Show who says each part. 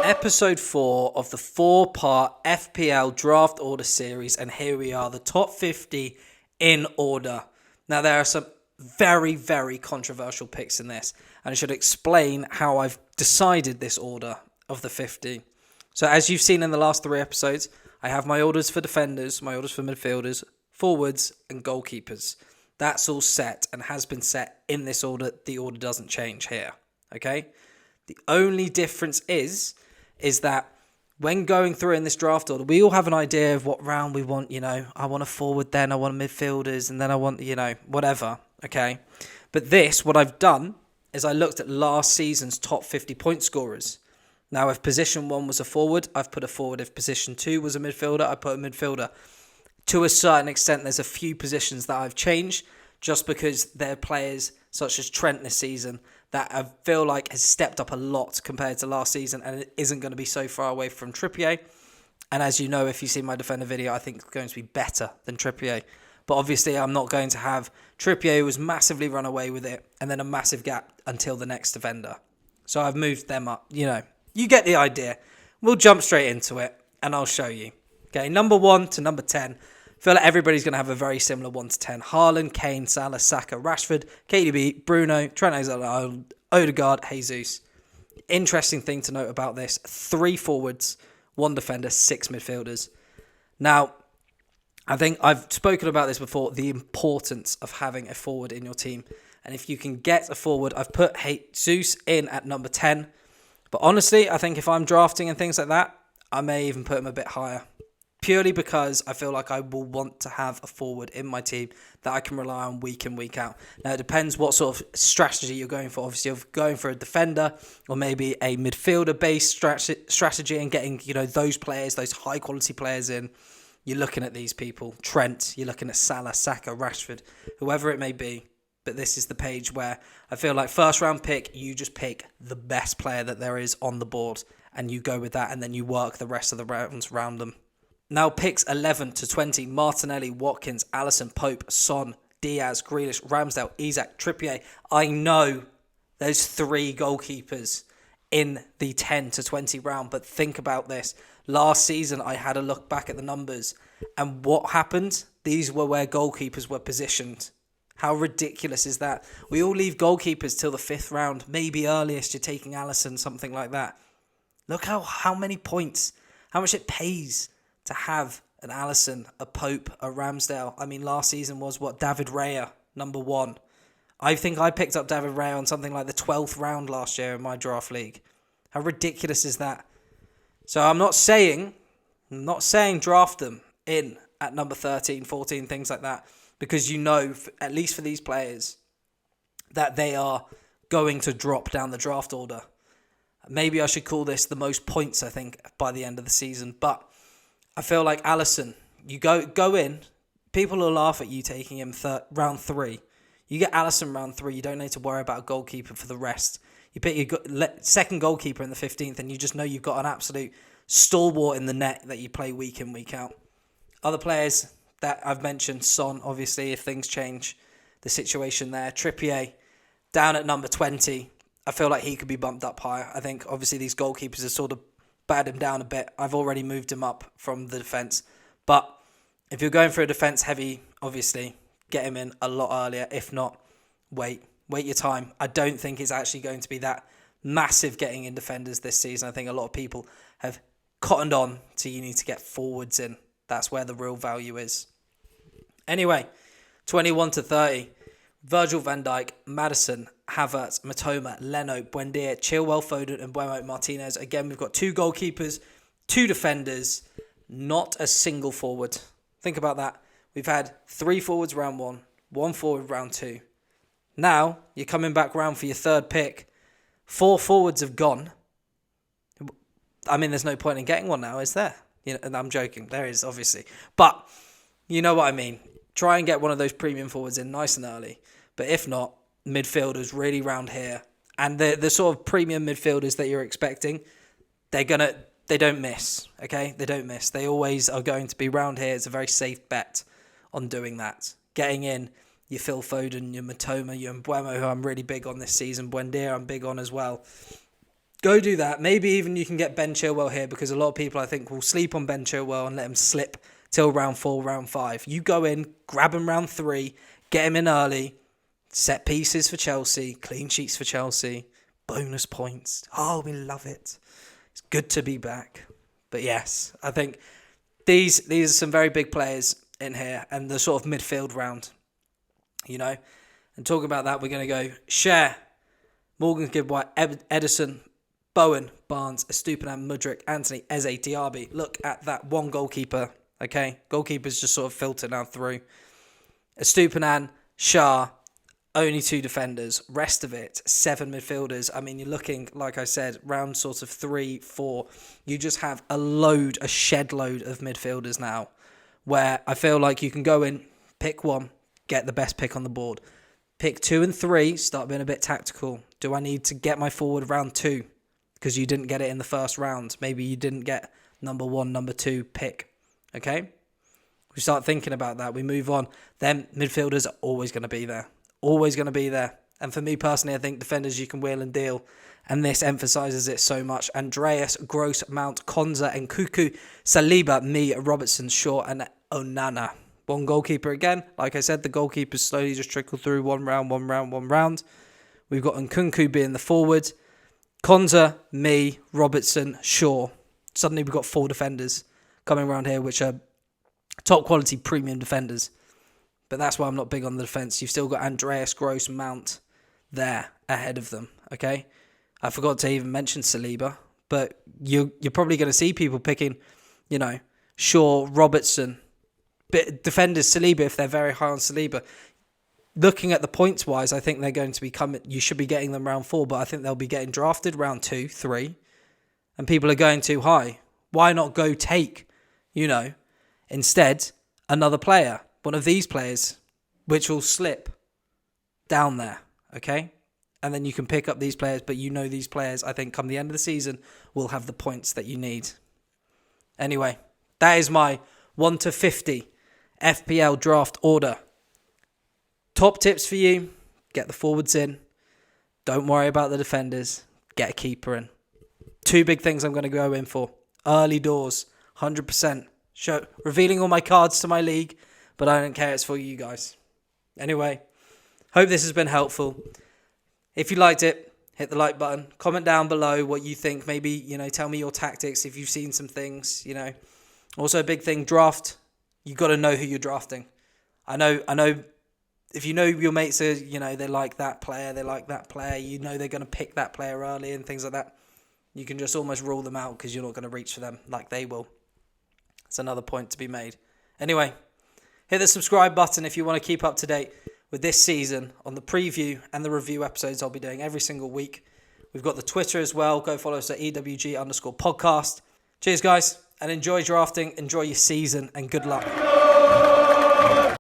Speaker 1: Episode 4 of the 4-part FPL Draft Order series, and here we are, the top 50 in order. Now, there are some very, very controversial picks in this, and I should explain how I've decided this order of the 50. So, as you've seen in the last 3 episodes, I have my orders for defenders, my orders for midfielders, forwards, and goalkeepers. That's all set and has been set in this order. The order doesn't change here, okay? The only difference is that when going through in this draft order, we all have an idea of what round we want, I want a forward, then I want midfielders, and then I want, whatever, okay? But what I've done is I looked at last season's top 50 point scorers. Now, if position 1 was a forward, I've put a forward. If position 2 was a midfielder, I put a midfielder. To a certain extent, there's a few positions that I've changed just because they're players such as Trent this season that I feel like has stepped up a lot compared to last season, and it isn't going to be so far away from Trippier. And as you know, if you've seen my defender video, I think it's going to be better than Trippier. But obviously, I'm not going to have Trippier, who was massively run away with it, and then a massive gap until the next defender. So I've moved them up. You get the idea. We'll jump straight into it, and I'll show you. Okay, number 1 to number 10. I feel like everybody's going to have a very similar 1 to 10. Haaland, Kane, Salah, Saka, Rashford, KDB, Bruno, Trent Alexander-Arnold, Odegaard, Jesus. Interesting thing to note about this: 3 forwards, 1 defender, 6 midfielders. Now, I think I've spoken about this before, the importance of having a forward in your team. And if you can get a forward, I've put Jesus in at number 10. But honestly, I think if I'm drafting and things like that, I may even put him a bit higher. Purely because I feel like I will want to have a forward in my team that I can rely on week in, week out. Now, it depends what sort of strategy you're going for. Obviously, you're going for a defender or maybe a midfielder-based strategy and getting, those players, those high-quality players in. You're looking at these people. Trent, you're looking at Salah, Saka, Rashford, whoever it may be. But this is the page where I feel like first-round pick, you just pick the best player that there is on the board and you go with that, and then you work the rest of the rounds around them. Now, picks 11 to 20, Martinelli, Watkins, Alisson, Pope, Son, Diaz, Grealish, Ramsdale, Isak, Trippier. I know there's 3 goalkeepers in the 10 to 20 round, but think about this. Last season, I had a look back at the numbers, and what happened? These were where goalkeepers were positioned. How ridiculous is that? We all leave goalkeepers till the 5th round, maybe earliest, you're taking Alisson, something like that. Look how many points, how much it pays to have an Alisson, a Pope, a Ramsdale. I mean, last season was David Raya, number 1. I think I picked up David Raya on something like the 12th round last year in my draft league. How ridiculous is that? So I'm not saying draft them in at number 13, 14, things like that, because at least for these players, that they are going to drop down the draft order. Maybe I should call this the most points, I think, by the end of the season, but I feel like Alisson, you go in, people will laugh at you taking him round 3. You get Alisson round 3, you don't need to worry about a goalkeeper for the rest. You pick your second goalkeeper in the 15th, and you just know you've got an absolute stalwart in the net that you play week in, week out. Other players that I've mentioned, Son, obviously, if things change, the situation there. Trippier, down at number 20. I feel like he could be bumped up higher. I think, obviously, these goalkeepers are sort of bad him down a bit. I've already moved him up from the defence. But if you're going for a defence heavy, obviously, get him in a lot earlier. If not, wait your time. I don't think it's actually going to be that massive getting in defenders this season. I think a lot of people have cottoned on to you need to get forwards in. That's where the real value is. Anyway, 21 to 30. Virgil van Dijk, Maddison, Havertz, Matoma, Leno, Buendia, Chilwell, Foden, and Buemo Martinez. Again, we've got 2 goalkeepers, 2 defenders, not a single forward. Think about that. We've had 3 forwards round 1, 1 forward round 2. Now, you're coming back round for your 3rd pick. 4 forwards have gone. I mean, there's no point in getting one now, is there? And I'm joking. There is, obviously. But you know what I mean. Try and get one of those premium forwards in nice and early. But if not, midfielders really round here. And the sort of premium midfielders that you're expecting, they don't miss, okay? They don't miss. They always are going to be round here. It's a very safe bet on doing that. Getting in your Phil Foden, your Matoma, your Mbeumo, who I'm really big on this season. Buendia, I'm big on as well. Go do that. Maybe even you can get Ben Chilwell here, because a lot of people, I think, will sleep on Ben Chilwell and let him slip till round 4, round 5. You go in, grab him round 3, get him in early, set pieces for Chelsea, clean sheets for Chelsea, bonus points. Oh, we love it. It's good to be back. But yes, I think these are some very big players in here, and the sort of midfield round, you know. And talking about that, we're going to go Schär, Morgan Gibbs-White, Ederson, Bowen, Barnes, Estupiñán, Mudryk, Anthony, Eze, Diaby. Look at that one goalkeeper, okay? Goalkeepers just sort of filter now through. Estupiñán, Schär, only 2 defenders. Rest of it, 7 midfielders. I mean, you're looking, like I said, round sort of 3, 4. You just have a shed load of midfielders now, where I feel like you can go in, pick one, get the best pick on the board. Pick 2 and 3, start being a bit tactical. Do I need to get my forward round 2? Because you didn't get it in the first round. Maybe you didn't get number 1, number 2 pick. Okay? We start thinking about that. We move on. Then midfielders are always going to be there. Always going to be there. And for me personally, I think defenders you can wheel and deal. And this emphasises it so much. Andreas, Gross, Mount, Konza, and Nkunku, Saliba, me, Robertson, Shaw, and Onana. One goalkeeper again. Like I said, the goalkeepers slowly just trickle through one round. We've got Nkunku being the forward. Konza, me, Robertson, Shaw. Suddenly we've got 4 defenders coming around here, which are top quality premium defenders. But that's why I'm not big on the defence. You've still got Andreas, Gross, Mount there ahead of them, okay? I forgot to even mention Saliba, but you're probably going to see people picking, you know, Shaw, Robertson, but defenders, Saliba, if they're very high on Saliba. Looking at the points-wise, I think they're going to be coming. You should be getting them round 4, but I think they'll be getting drafted round 2, 3, and people are going too high. Why not go take, you know, instead, another player, one of these players, which will slip down there, okay? And then you can pick up these players, but you know these players, I think, come the end of the season, will have the points that you need. Anyway, that is my 1 to 50 FPL draft order. Top tips for you, get the forwards in. Don't worry about the defenders. Get a keeper in. 2 big things I'm going to go in for. Early doors, 100%. Revealing all my cards to my league, but I don't care. It's for you guys. Anyway, hope this has been helpful. If you liked it, hit the like button. Comment down below what you think. Maybe, you know, tell me your tactics if you've seen some things, you know. Also a big thing, draft. You got to know who you're drafting. I know if you know your mates are, you know, they like that player, you know they're going to pick that player early and things like that, you can just almost rule them out because you're not going to reach for them like they will. It's another point to be made. Anyway, hit the subscribe button if you want to keep up to date with this season on the preview and the review episodes I'll be doing every single week. We've got the Twitter as well. Go follow us at EWG_podcast. Cheers, guys, and enjoy drafting, enjoy your season, and good luck.